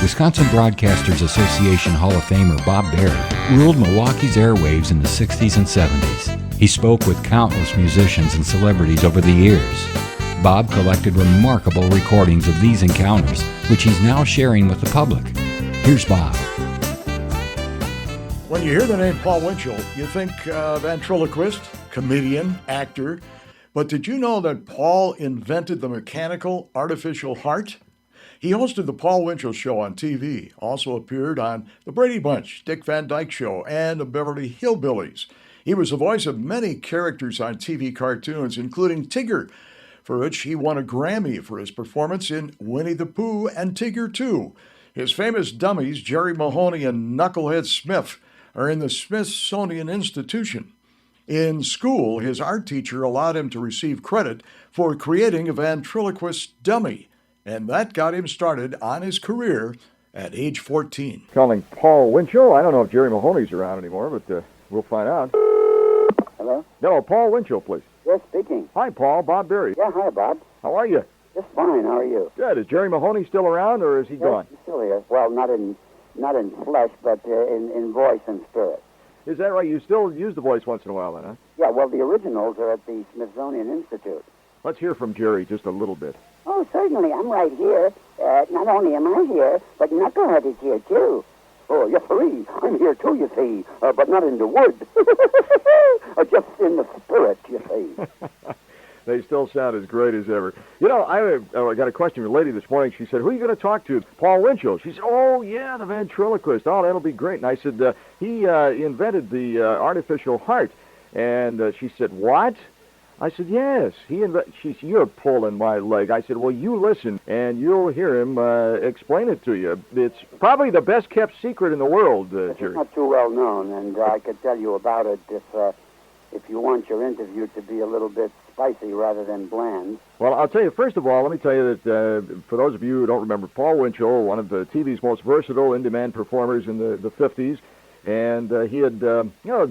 Wisconsin Broadcasters Association Hall of Famer Bob Berry ruled Milwaukee's airwaves in the 60s and 70s. He spoke with countless musicians and celebrities over the years. Bob collected remarkable recordings of these encounters, which he's now sharing with the public. Here's Bob. When you hear the name Paul Winchell, you think ventriloquist, comedian, actor. But did you know that Paul invented the mechanical artificial heart? He hosted the Paul Winchell Show on TV, also appeared on the Brady Bunch, Dick Van Dyke Show, and the Beverly Hillbillies. He was the voice of many characters on TV cartoons, including Tigger, for which he won a Grammy for his performance in Winnie the Pooh and Tigger 2. His famous dummies, Jerry Mahoney and Knucklehead Smiff, are in the Smithsonian Institution. In school, his art teacher allowed him to receive credit for creating a ventriloquist dummy, and that got him started on his career at age 14. Calling Paul Winchell. I don't know if Jerry Mahoney's around anymore, but we'll find out. Hello? Hello, Paul Winchell, please. Yes, speaking. Hi, Paul. Bob Berry. Yeah, hi, Bob. How are you? Just fine. How are you? Good. Is Jerry Mahoney still around, or is he gone? He's still here. Well, not in flesh, but in voice and spirit. Is that right? You still use the voice once in a while, then, huh? Yeah, well, the originals are at the Smithsonian Institute. Let's hear from Jerry just a little bit. Oh, certainly. I'm right here. Not only am I here, but Knucklehead is here, too. Oh, yes, sirree. I'm here, too, you see, but not in the wood. Just in the spirit, you see. They still sound as great as ever. You know, I got a question from a lady this morning. She said, who are you going to talk to? Paul Winchell. She said, oh, yeah, the ventriloquist. Oh, that'll be great. And I said, he invented the artificial heart. And she said, what? I said, yes. She said, you're pulling my leg. I said, well, you listen, and you'll hear him explain it to you. It's probably the best-kept secret in the world, Jerry. It's not too well known, and I could tell you about it if you want your interview to be a little bit spicy rather than bland. Well, I'll tell you, first of all, let me tell you that for those of you who don't remember, Paul Winchell, one of the TV's most versatile in-demand performers in the 50s, and he had,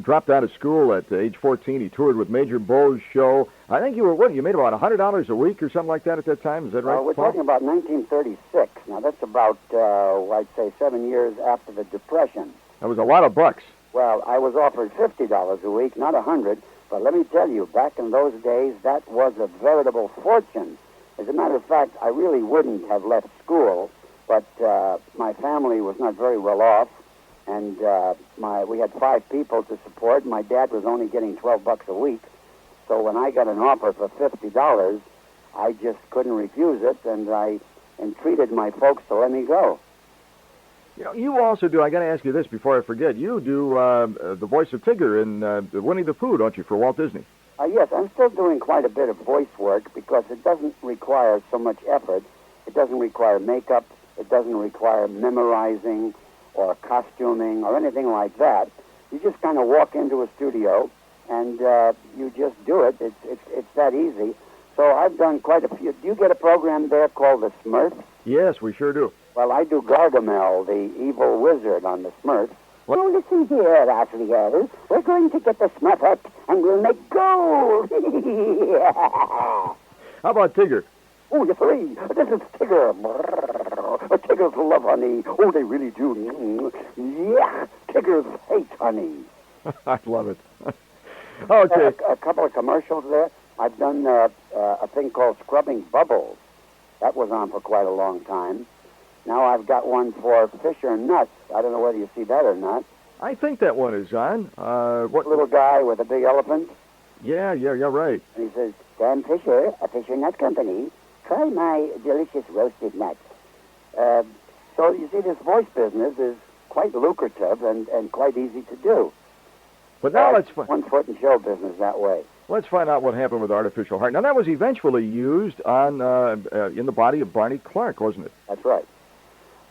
dropped out of school at age 14. He toured with Major Beau's show. I think you made about $100 a week or something like that at that time. Is that right, We're Paul? talking about 1936. Now, that's about, I'd say, 7 years after the Depression. That was a lot of bucks. Well, I was offered $50 a week, not $100. But let me tell you, back in those days, that was a veritable fortune. As a matter of fact, I really wouldn't have left school, but my family was not very well off, and we had 5 people to support. My dad was only getting $12 a week, so when I got an offer for $50, I just couldn't refuse it, and I entreated my folks to let me go. You know, you also do, I got to ask you this before I forget, you do the voice of Tigger in Winnie the Pooh, don't you, for Walt Disney? Yes, I'm still doing quite a bit of voice work because it doesn't require so much effort. It doesn't require makeup. It doesn't require memorizing or costuming or anything like that. You just kind of walk into a studio and you just do it. It's that easy. So I've done quite a few. Do you get a program there called the Smurfs? Yes, we sure do. Well, I do Gargamel, the evil wizard on the Smurfs. Well, listen here, Raphael. We're going to get the Smurf out, and we'll make gold. How about Tigger? Oh, yes, sirree. This is Tigger. Tiggers love honey. Oh, they really do. Yeah, Tiggers hate honey. I love it. Okay. A couple of commercials there. I've done a thing called Scrubbing Bubbles. That was on for quite a long time. Now I've got one for Fisher Nuts. I don't know whether you see that or not. I think that one is on. What little guy with a big elephant? Yeah, right. And he says, Dan Fisher, a Fisher Nut Company, try my delicious roasted nuts. So you see, this voice business is quite lucrative and quite easy to do. But now let's one foot in show business that way. Let's find out what happened with artificial heart. Now, that was eventually used on in the body of Barney Clark, wasn't it? That's right.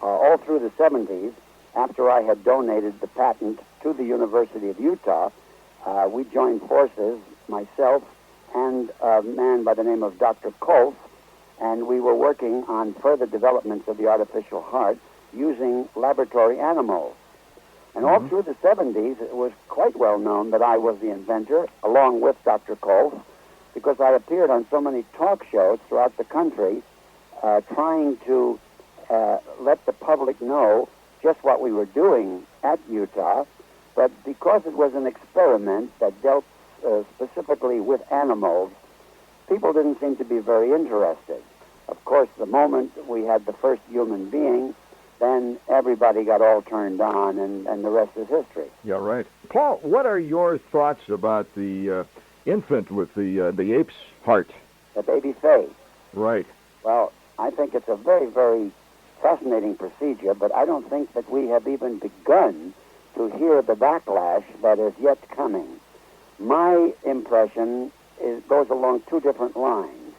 All through the 70s, after I had donated the patent to the University of Utah, we joined forces, myself and a man by the name of Dr. Kolf, and we were working on further developments of the artificial heart using laboratory animals. And all through the 70s, it was quite well known that I was the inventor, along with Dr. Kolf, because I appeared on so many talk shows throughout the country trying to let the public know just what we were doing at Utah, but because it was an experiment that dealt specifically with animals, people didn't seem to be very interested. Of course, the moment we had the first human being, then everybody got all turned on, and the rest is history. Yeah, right. Paul, what are your thoughts about the infant with the ape's heart? The baby face. Right. Well, I think it's a very, very fascinating procedure, but I don't think that we have even begun to hear the backlash that is yet coming. My impression goes along two different lines.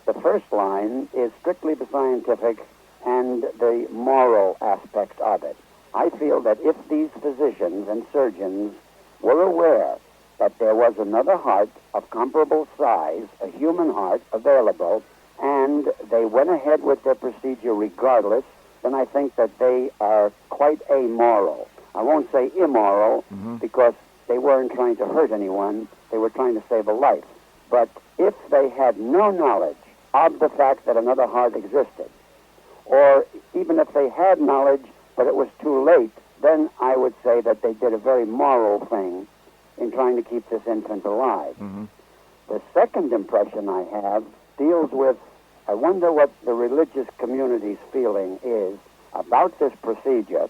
The first line is strictly the scientific and the moral aspect of it. I feel that if these physicians and surgeons were aware that there was another heart of comparable size, a human heart, available, and they went ahead with their procedure regardless, then I think that they are quite amoral. I won't say immoral, because they weren't trying to hurt anyone. They were trying to save a life. But if they had no knowledge of the fact that another heart existed, or even if they had knowledge but it was too late, then I would say that they did a very moral thing in trying to keep this infant alive. The second impression I have deals with, I wonder what the religious community's feeling is about this procedure,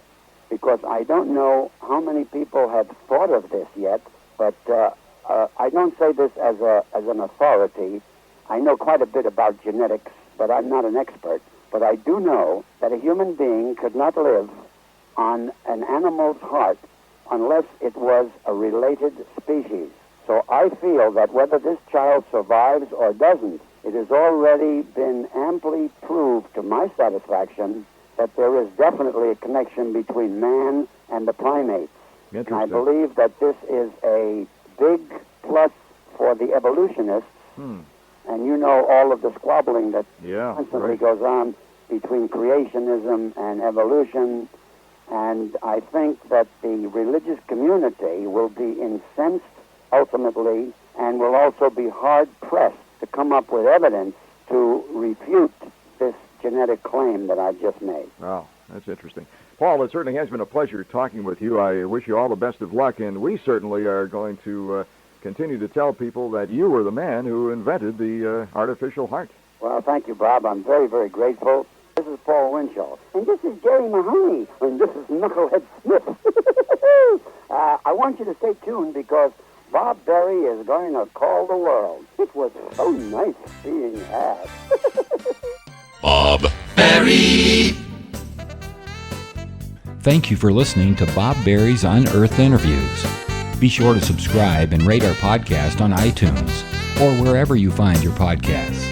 because I don't know how many people have thought of this yet, but I don't say this as an authority. I know quite a bit about genetics, but I'm not an expert. But I do know that a human being could not live on an animal's heart unless it was a related species. So I feel that whether this child survives or doesn't, it has already been amply proved to my satisfaction that there is definitely a connection between man and the primates. And I believe that this is a big plus for the evolutionists. And you know all of the squabbling that constantly goes on between creationism and evolution. And I think that the religious community will be incensed ultimately, and will also be hard-pressed to come up with evidence to refute this genetic claim that I just made. Wow, that's interesting. Paul, it certainly has been a pleasure talking with you. I wish you all the best of luck, and we certainly are going to continue to tell people that you were the man who invented the artificial heart. Well, thank you, Bob. I'm very, very grateful. This is Paul Winchell. And this is Jerry Mahoney. And this is Knucklehead Smiff. I want you to stay tuned because Bob Berry is going to call the world. It was so nice being had. Bob Berry. Thank you for listening to Bob Berry's Unearthed Interviews. Be sure to subscribe and rate our podcast on iTunes or wherever you find your podcasts.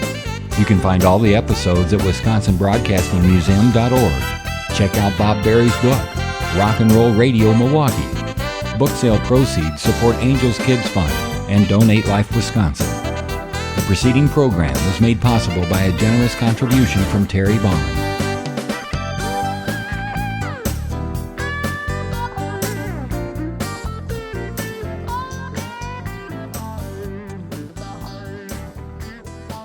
You can find all the episodes at WisconsinBroadcastingMuseum.org. Check out Bob Berry's book, Rock and Roll Radio Milwaukee. Book sale proceeds support Angels Kids Fund and Donate Life Wisconsin. The preceding program was made possible by a generous contribution from Terry Bond.